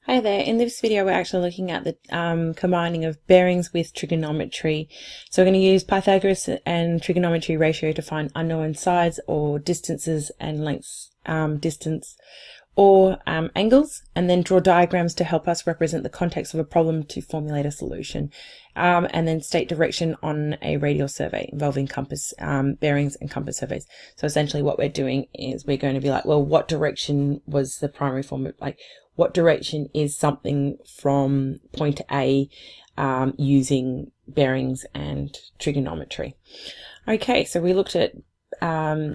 Hi there, in this video we're actually looking at the combining of bearings with trigonometry. So we're going to use Pythagoras and trigonometry ratio to find unknown sides or distances and lengths, distance or angles, and then draw diagrams to help us represent the context of a problem to formulate a solution, and then state direction on a radial survey involving compass bearings and compass surveys. So essentially what we're doing is we're going to be like, well, what direction was the primary form, like what direction is something from point A, using bearings and trigonometry. Okay, so we looked at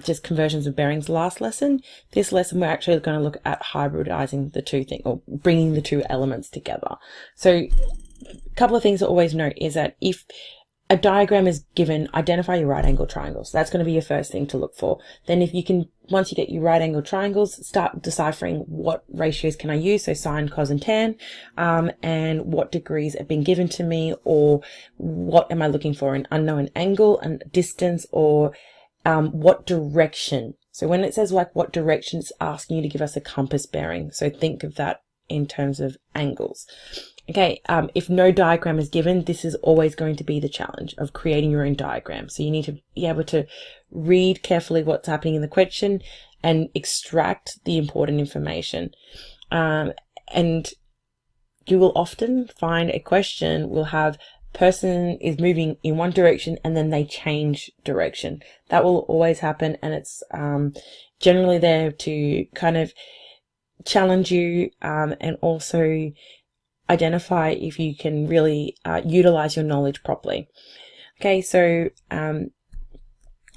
just conversions of bearings last lesson. This lesson we're actually going to look at hybridizing the two things, or bringing the two elements together. So a couple of things to always note is that if a diagram is given, identify your right angle triangles. So that's going to be your first thing to look for. Then if you can, once you get your right angle triangles, start deciphering what ratios can I use, so sine, cos and tan, and what degrees have been given to me, or what am I looking for, an unknown angle and distance, or what direction. So when it says like what direction, it's asking you to give us a compass bearing. So think of that in terms of angles. Okay, if no diagram is given, this is always going to be the challenge of creating your own diagram. So you need to be able to read carefully what's happening in the question and extract the important information. And you will often find a question will have person is moving in one direction and then they change direction. That will always happen, and it's generally there to kind of challenge you, and also identify if you can really utilize your knowledge properly. Okay, so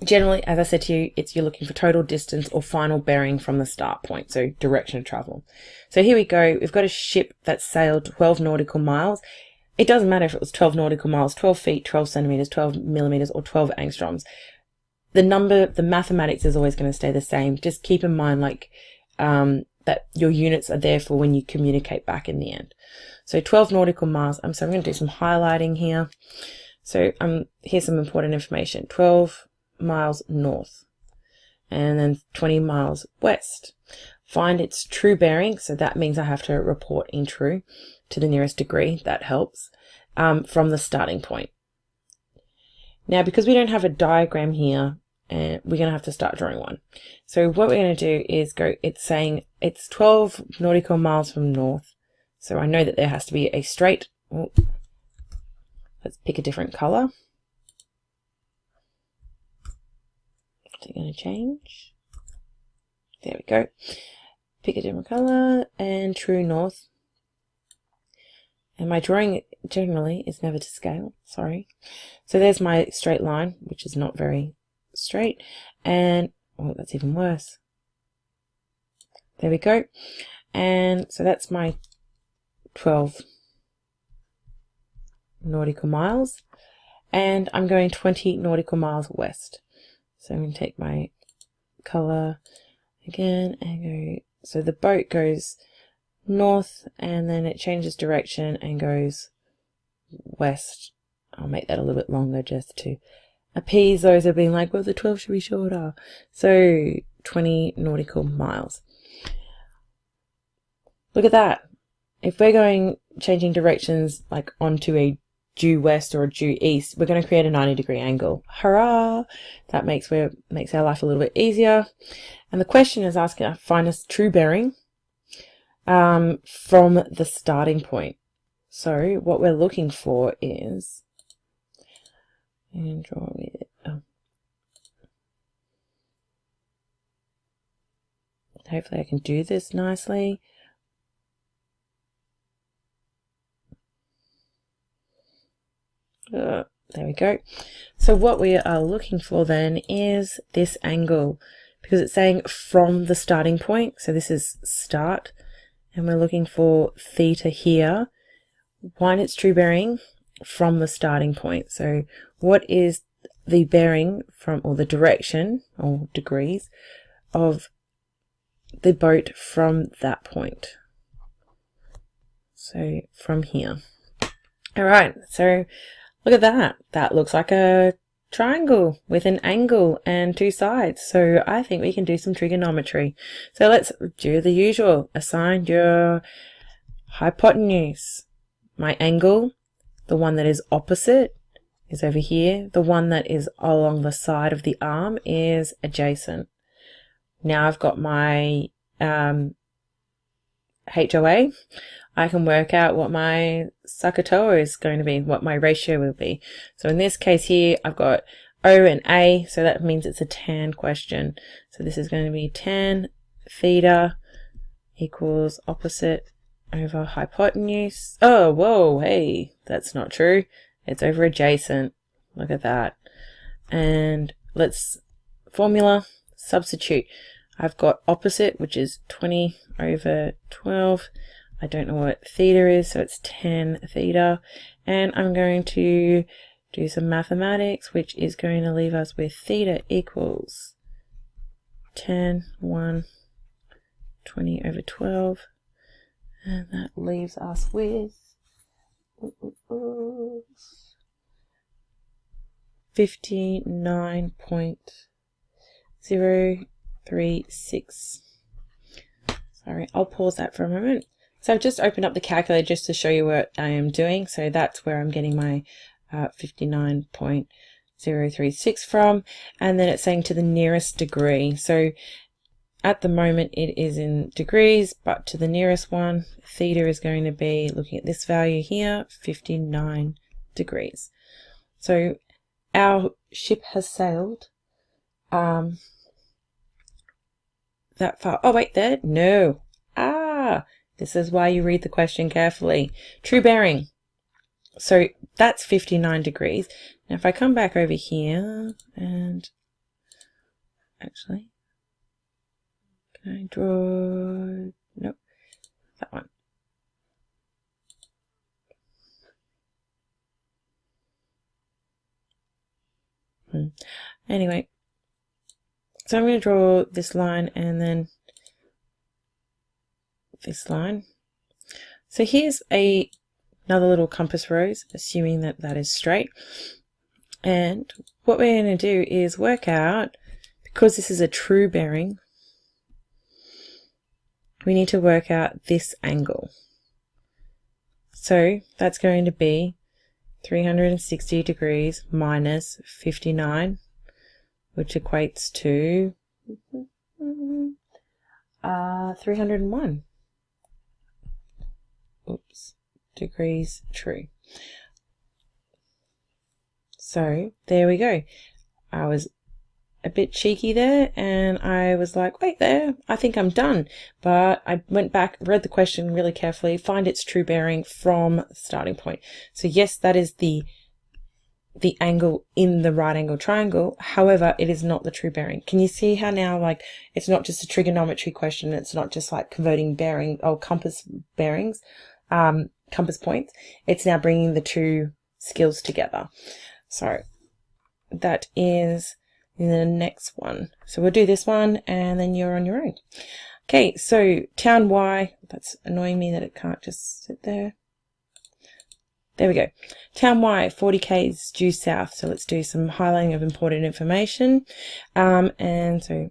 generally, as I said to you, you're looking for total distance or final bearing from the start point, so direction of travel. So here we go. We've got a ship that sailed 12 nautical miles. It doesn't matter if it was 12 nautical miles, 12 feet, 12 centimeters, 12 millimeters, or 12 angstroms. The mathematics is always going to stay the same. Just keep in mind, like, that your units are there for when you communicate back in the end. So 12 nautical miles. So I'm going to do some highlighting here. So here's some important information. 12 miles north, and then 20 miles west. Find its true bearing. So that means I have to report in true to the nearest degree. That helps, from the starting point. Now, because we don't have a diagram here, and we're going to have to start drawing one. So what we're going to do is it's saying it's 12 nautical miles from north. So I know that there has to be a straight, let's pick a different color. Is it going to change? There we go. Pick a different color and true north. And my drawing generally is never to scale, sorry. So there's my straight line, which is not very straight, and that's even worse. There we go. And so that's my 12 nautical miles, and I'm going 20 nautical miles west. So I'm going to take my color again and go, so the boat goes north and then it changes direction and goes west. I'll make that a little bit longer just to appease those who have been like, well, the 12 should be shorter. So 20 nautical miles. Look at that. If we're changing directions like onto a due west or a due east, we're going to create a 90-degree angle. Hurrah! That makes our life a little bit easier. And the question is asking us to find a true bearing from the starting point. So what we're looking for is, and draw with it. Hopefully I can do this nicely. There we go. So what we are looking for then is this angle, because it's saying from the starting point. So this is start, and we're looking for theta here. Find its true bearing from the starting point. So what is the bearing from, or the direction or degrees of the boat from that point? So from here. All right, so look at that. That looks like a triangle with an angle and two sides. So I think we can do some trigonometry. So let's do the usual. Assign your hypotenuse. My angle, the one that is opposite, is over here. The one that is along the side of the arm is adjacent. Now I've got my HOA. I can work out what my SOHCAHTOA is going to be, what my ratio will be. So in this case here, I've got O and A, so that means it's a tan question. So this is going to be tan theta equals opposite over hypotenuse. Oh, whoa, hey, that's not true. It's over adjacent. Look at that. And let's formula, substitute. I've got opposite, which is 20 over 12. I don't know what theta is, so it's tan theta. And I'm going to do some mathematics, which is going to leave us with theta equals tan 1, 20 over 12. And that leaves us with 59.036. Sorry, I'll pause that for a moment. So I've just opened up the calculator just to show you what I am doing. So that's where I'm getting my 59.036 from. And then it's saying to the nearest degree. So at the moment it is in degrees, but to the nearest one, theta is going to be, looking at this value here, 59 degrees. So our ship has sailed that far. Oh, wait, there? No. This is why you read the question carefully. True bearing. So that's 59 degrees. Now if I come back over here and actually, can I draw? Nope, that one. Anyway, so I'm going to draw this line and then this line. So here's another little compass rose, assuming that that is straight. And what we're going to do is work out, because this is a true bearing, we need to work out this angle. So that's going to be 360 degrees minus 59, which equates to 301. Oops, degrees true. So there we go. I was a bit cheeky there and I was like, wait there, I think I'm done. But I went back, read the question really carefully, find its true bearing from the starting point. So yes, that is the angle in the right angle triangle. However, it is not the true bearing. Can you see how now, like, it's not just a trigonometry question. It's not just like converting bearing or compass bearings, compass points. It's now bringing the two skills together. So that is in the next one. So we'll do this one and then you're on your own. Okay, so town Y, that's annoying me that it can't just sit there. There we go. Town Y, 40 k's due south. So let's do some highlighting of important information. And so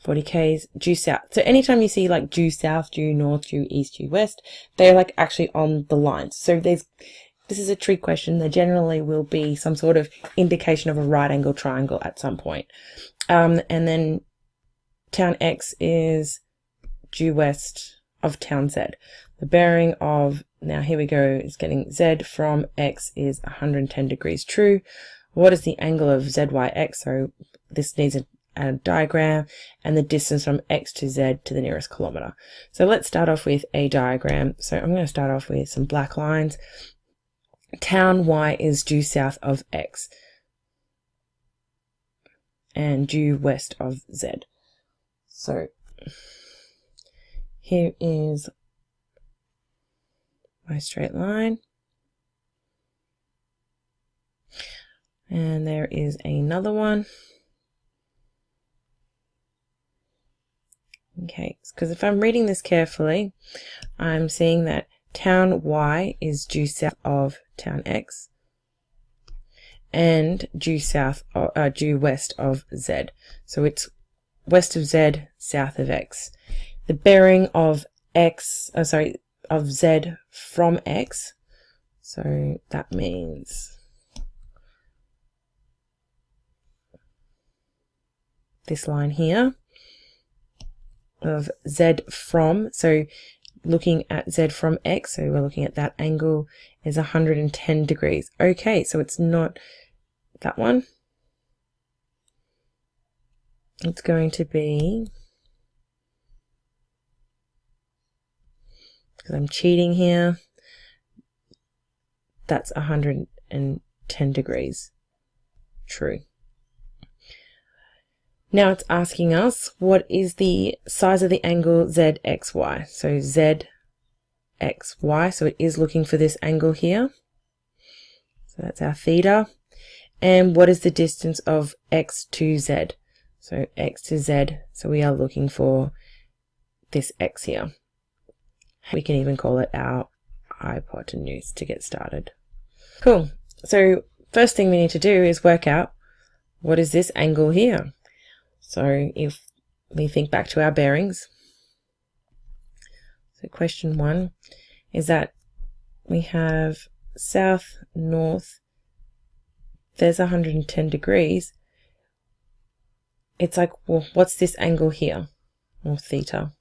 40 k's due south. So anytime you see like due south, due north, due east, due west, they're like actually on the lines. So this is a trick question. There generally will be some sort of indication of a right angle triangle at some point. And then town X is due west of town Z. The bearing of, now here we go, is getting Z from X is 110 degrees true. What is the angle of ZYX? So this needs a diagram, and the distance from X to Z to the nearest kilometer. So let's start off with a diagram. So I'm going to start off with some black lines. Town Y is due south of X and due west of Z. So here is my straight line, and there is another one. Okay, because if I'm reading this carefully, I'm seeing that town Y is due south of town X and due west of Z. So it's west of Z, south of X. The bearing of X, of Z from X. So that means this line here of Z from, so looking at Z from X, so we're looking at that angle is 110 degrees. Okay, so it's not that one. It's going to be, because I'm cheating here, that's 110 degrees. True. Now it's asking us what is the size of the angle ZXY. So ZXY, so it is looking for this angle here. So that's our theta. And what is the distance of X to Z? So X to Z, so we are looking for this X here. We can even call it our hypotenuse to get started. Cool. So first thing we need to do is work out what is this angle here. So if we think back to our bearings, so question 1 is that we have south, north, there's 110 degrees. It's like, well, what's this angle here, or theta?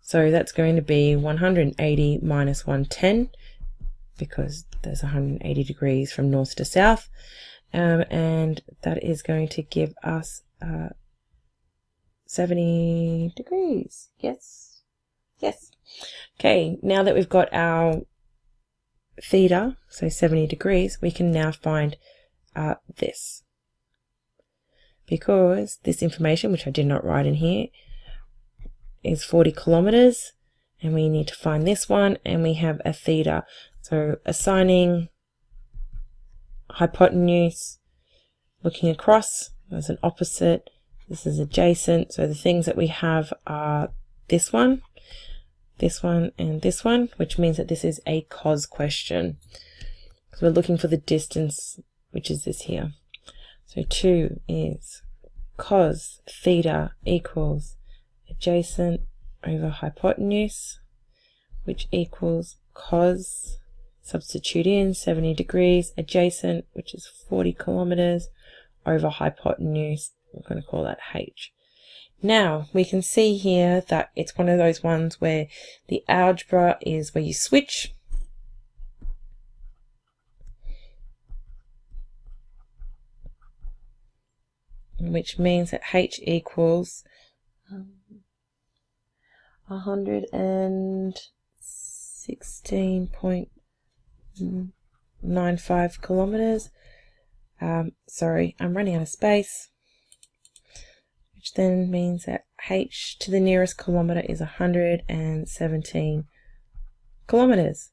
So that's going to be 180 minus 110, because there's 180 degrees from north to south, and that is going to give us 70 degrees. Yes. Okay, now that we've got our theta, so 70 degrees, we can now find this. Because this information, which I did not write in here, is 40 kilometers, and we need to find this one, and we have a theta. So assigning hypotenuse, looking across, there's an opposite, this is adjacent, so the things that we have are this one, and this one, which means that this is a cos question. So we're looking for the distance, which is this here. So 2 is cos theta equals adjacent over hypotenuse, which equals cos, substitute in 70 degrees, adjacent, which is 40 kilometers, over hypotenuse, we're going to call that h. Now we can see here that it's one of those ones where the algebra is where you switch. Which means that h equals 116.95 kilometers. Sorry, I'm running out of space, which then means that h to the nearest kilometer is 117 kilometers.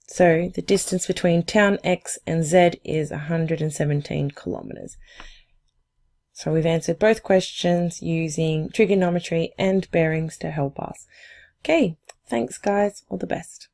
So the distance between town X and Z is 117 kilometers. So we've answered both questions using trigonometry and bearings to help us. Okay, thanks guys, all the best.